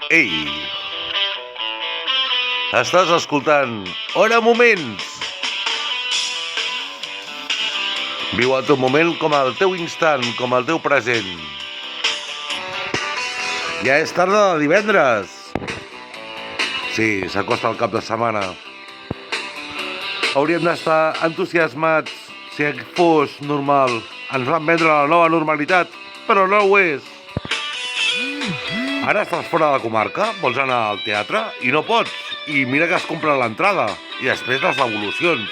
Ei, estàs escoltant Hora Moments. Viu el teu moment com el teu instant, com el teu present. Ja és tarda de divendres. Sí, s'acosta el cap de setmana. Hauríem d'estar entusiasmats si fos normal. Ens van vendre la nova normalitat, però no ho és. Ara estàs fora de la comarca, vols anar al teatre i no pots. I mira que has comprat l'entrada. I després les devolucions.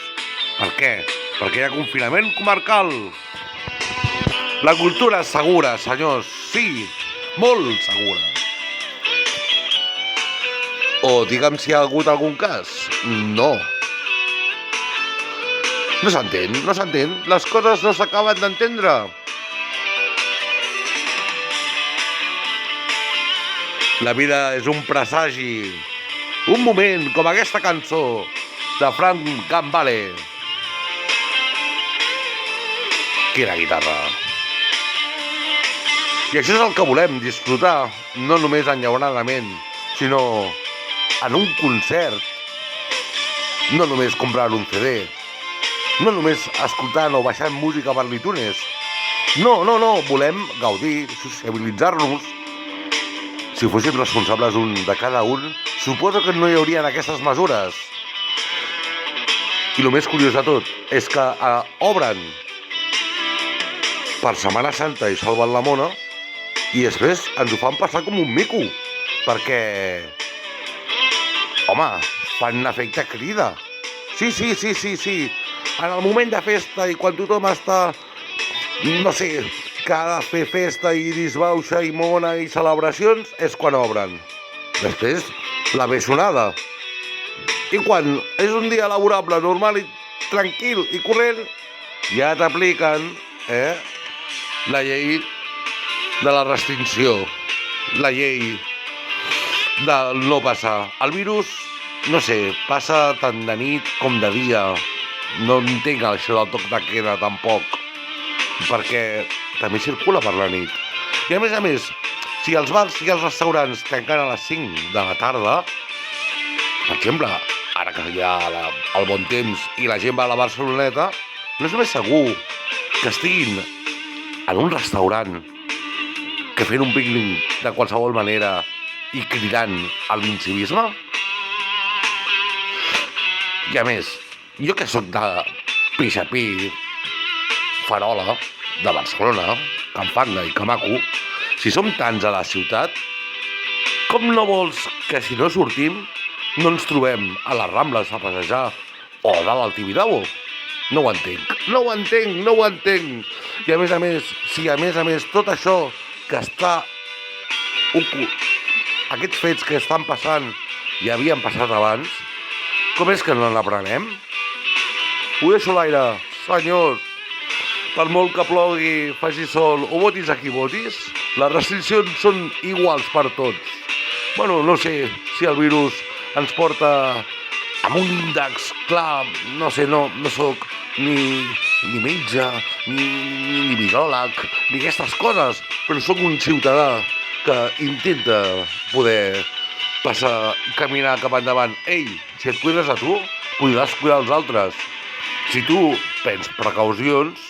Per què? Perquè hi ha confinament comarcal. La cultura és segura, senyors. Sí, molt segura. O digue'm si hi ha hagut algun cas. No. No s'entén, no s'entén. Les coses no s'acaben d'entendre. La vida és un presagi. Un moment, com aquesta cançó de Frank Gambale. Quina guitarra. I això és el que volem, disfrutar, no només enllauradament, sinó en un concert. No només comprar un CD. No només escoltant o baixant música per l'iTunes. No, volem gaudir, sociabilitzar-nos. Si fossin responsables un de cada un, suposo que no hi haurien aquestes mesures. I el més curiós de tot és que obren per Setmana Santa i salven la mona i després ens ho fan passar com un mico. Perquè, home, fan efecte crida. Sí. En el moment de festa i quan tothom està, no sé, que ha de fer festa i disbauxa i mona i celebracions, és quan obren. Després, la bessonada. I quan és un dia laborable, normal i tranquil i corrent, ja t'apliquen la llei de la restricció, la llei del no passar. El virus, no sé, passa tant de nit com de dia. No entenc això del toc de queda tampoc, perquè també circula per la nit. I a més, si els bars i els restaurants tanquen a les 5 de la tarda, per exemple, ara que hi ha el bon temps i la gent va a la Barceloneta, no és més segur que estiguin en un restaurant que fent un pícnic de qualsevol manera i cridant a l'incivisme? I a més, jo que sóc de Pixapí, Farola, de Barcelona, Can Fanga i que maco, si som tants a la ciutat, com no vols que si no sortim no ens trobem a les Rambles a passejar o dalt al Tibidabo? No ho entenc. I a més, si a més tot això que està aquests fets que estan passant i havien passat abans, com és que no n'aprenem? Ho deixo a l'aire, senyors. Per molt que plogui, faci sol o votis a qui votis, les restriccions són iguals per tots. Bueno, no sé si el virus ens porta amb un índex clar, no sé, no sóc ni metge, ni viròleg, ni aquestes coses, però sóc un ciutadà que intenta poder passar, caminar cap endavant. Ei, si et cuides a tu, podràs cuidar els altres. Si tu prens precaucions,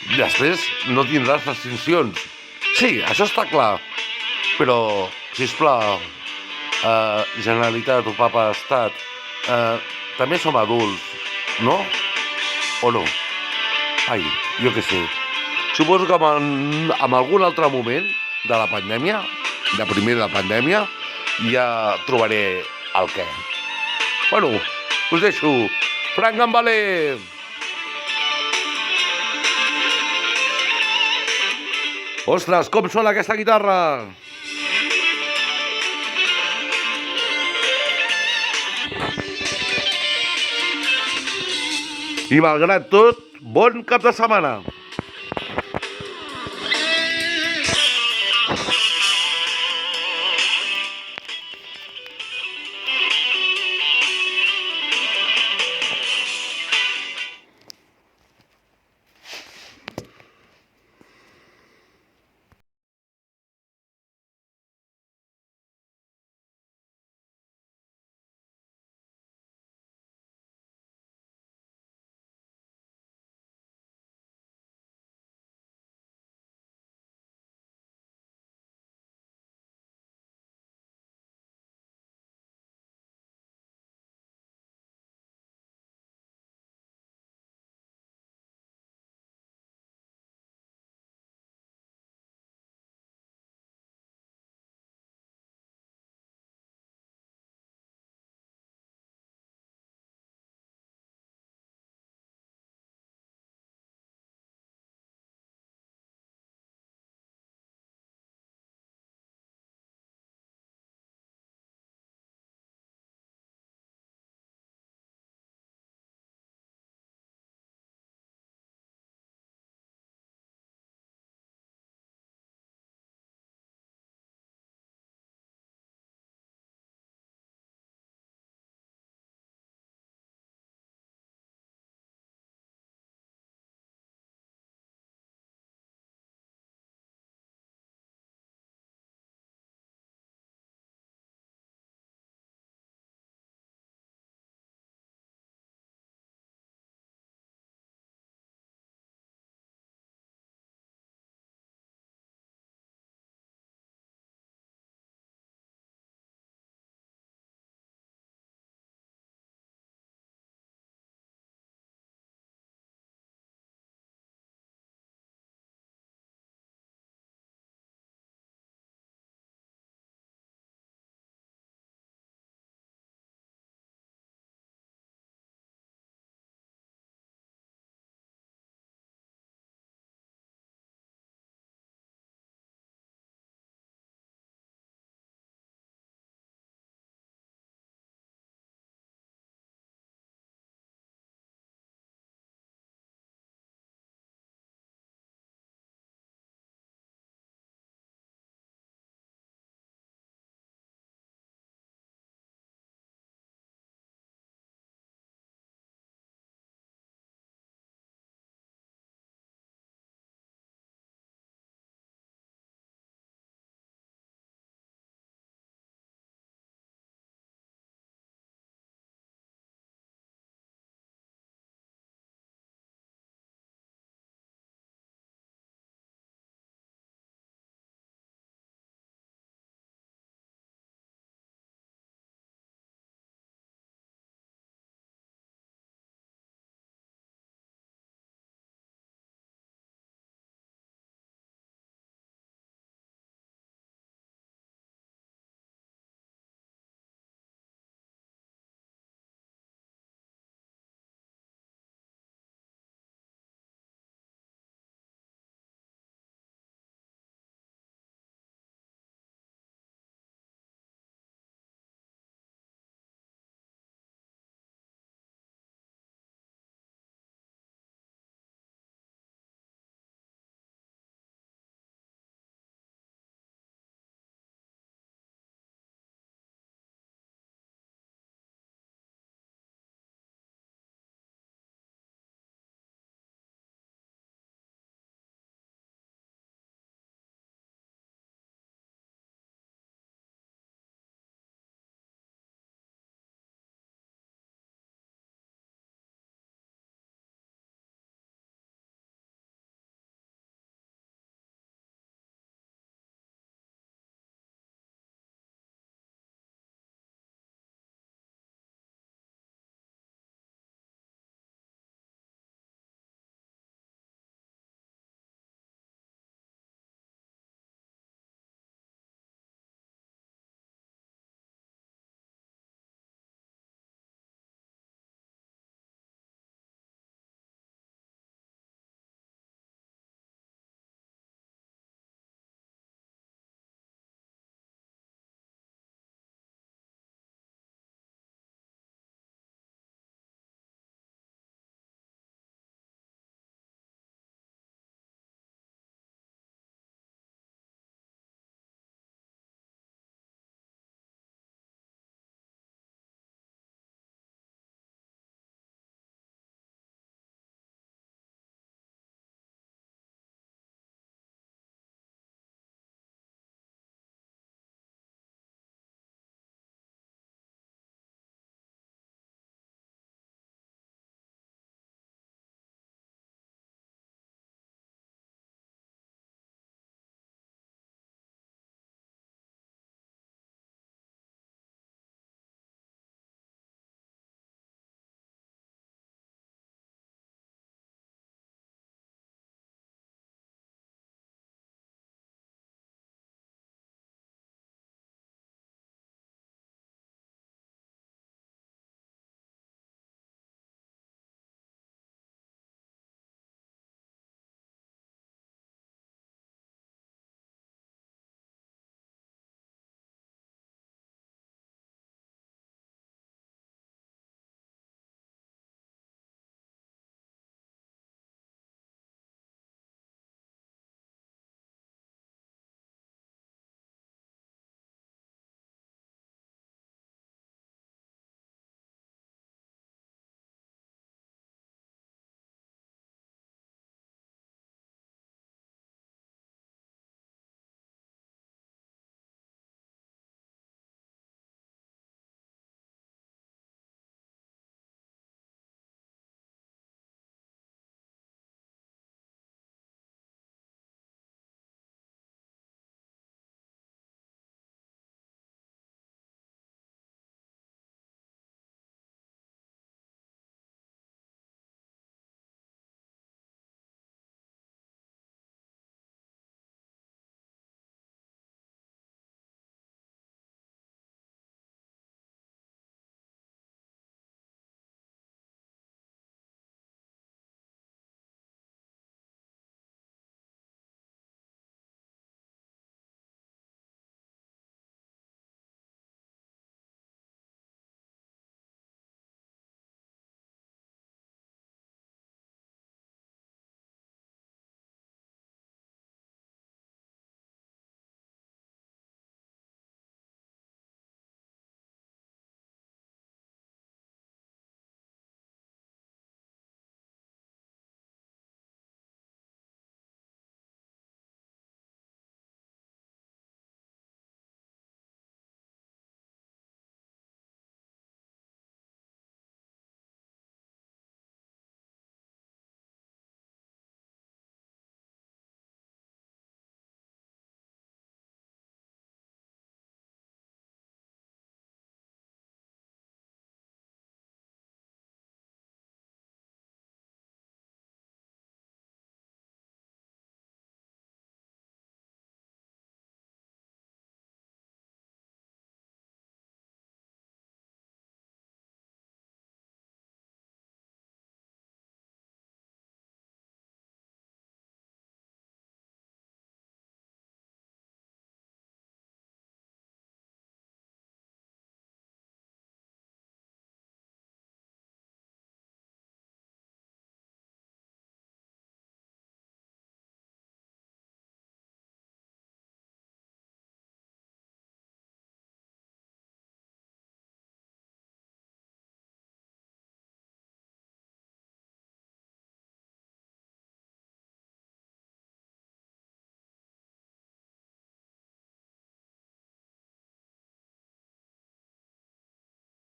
després no tindràs restriccions. Sí, això està clar. Però, sisplau, Generalitat o Papa Estat, també som adults, no? O no? Ai, jo què sé. Suposo que en algun altre moment de la pandèmia, de primer de la pandèmia, ja trobaré el què. Bueno, us deixo. Frank Gambale! Ostres, com sona aquesta guitarra? I malgrat tot, bon cap de setmana!